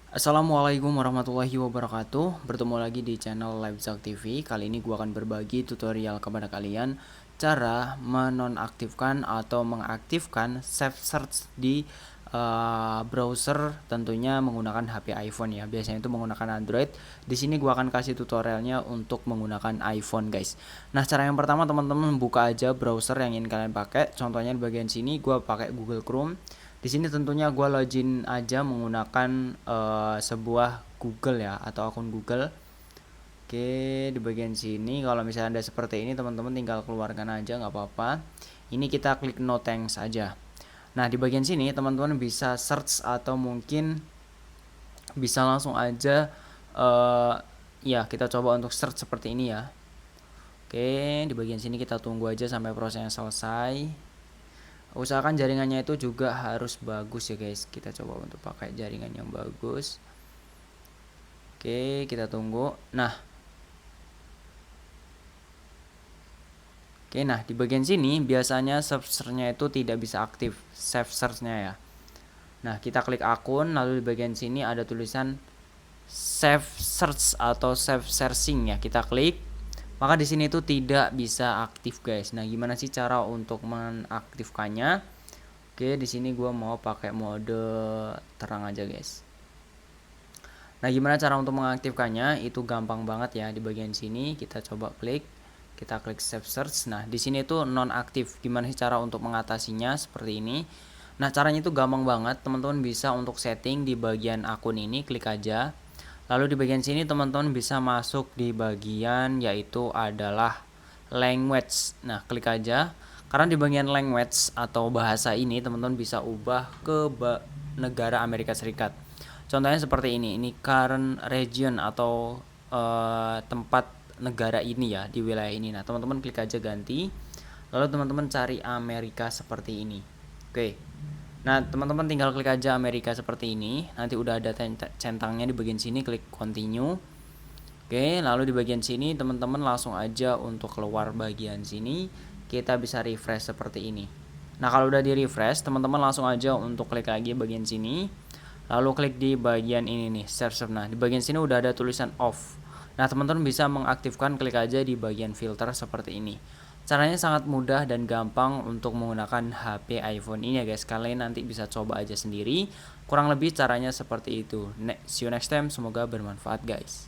Assalamualaikum warahmatullahi wabarakatuh. Bertemu lagi di channel Lifezak TV. Kali ini gua akan berbagi tutorial kepada kalian cara menonaktifkan atau mengaktifkan Safe Search di browser, tentunya menggunakan HP iPhone ya. Biasanya itu menggunakan Android. Di sini gua akan kasih tutorialnya untuk menggunakan iPhone, guys. Nah, cara yang pertama teman-teman buka aja browser yang ingin kalian pakai. Contohnya di bagian sini gua pakai Google Chrome. Di sini tentunya gue login aja menggunakan sebuah Google ya, atau akun Google. Oke, di bagian sini kalau misalnya ada seperti ini teman-teman tinggal keluarkan aja, nggak apa-apa. Ini kita klik no thanks aja. Nah, di bagian sini teman-teman bisa search atau mungkin bisa langsung aja ya kita coba untuk search seperti ini ya. Oke, di bagian sini kita tunggu aja sampai prosesnya selesai. Usahakan jaringannya itu juga harus bagus ya guys. Kita coba untuk pakai jaringan yang bagus. Oke, kita tunggu. Nah, di bagian sini biasanya search-nya itu tidak bisa aktif, save search-nya ya. Nah, kita klik akun, lalu di bagian sini ada tulisan save search atau save searching ya. Kita klik. Maka di sini itu tidak bisa aktif guys. Nah, gimana sih cara untuk mengaktifkannya? Oke, di sini gue mau pakai mode terang aja guys. Nah, gimana cara untuk mengaktifkannya? Itu gampang banget ya. Di bagian sini kita coba klik, kita klik save search. Nah, di sini itu nonaktif. Gimana sih cara untuk mengatasinya? Seperti ini. Nah, caranya itu gampang banget. Teman-teman bisa untuk setting di bagian akun ini, klik aja. Lalu di bagian sini teman-teman bisa masuk di bagian yaitu adalah language. Nah, klik aja. Karena di bagian language atau bahasa ini teman-teman bisa ubah ke negara Amerika Serikat. Contohnya seperti ini current region atau tempat negara ini ya, di wilayah ini. Nah, teman-teman klik aja ganti. Lalu teman-teman cari Amerika seperti ini. Oke. Nah, teman-teman tinggal klik aja Amerika seperti ini. Nanti udah ada centangnya di bagian sini, klik continue. Oke, lalu di bagian sini teman-teman langsung aja untuk keluar bagian sini, kita bisa refresh seperti ini. Nah, kalau udah di refresh, teman-teman langsung aja untuk klik lagi bagian sini, lalu klik di bagian ini nih, search. Nah, di bagian sini udah ada tulisan off. Nah, teman-teman bisa mengaktifkan, klik aja di bagian filter seperti ini. Caranya sangat mudah dan gampang untuk menggunakan HP iPhone ini ya guys. Kalian nanti bisa coba aja sendiri. Kurang lebih caranya seperti itu. See you next time, semoga bermanfaat guys.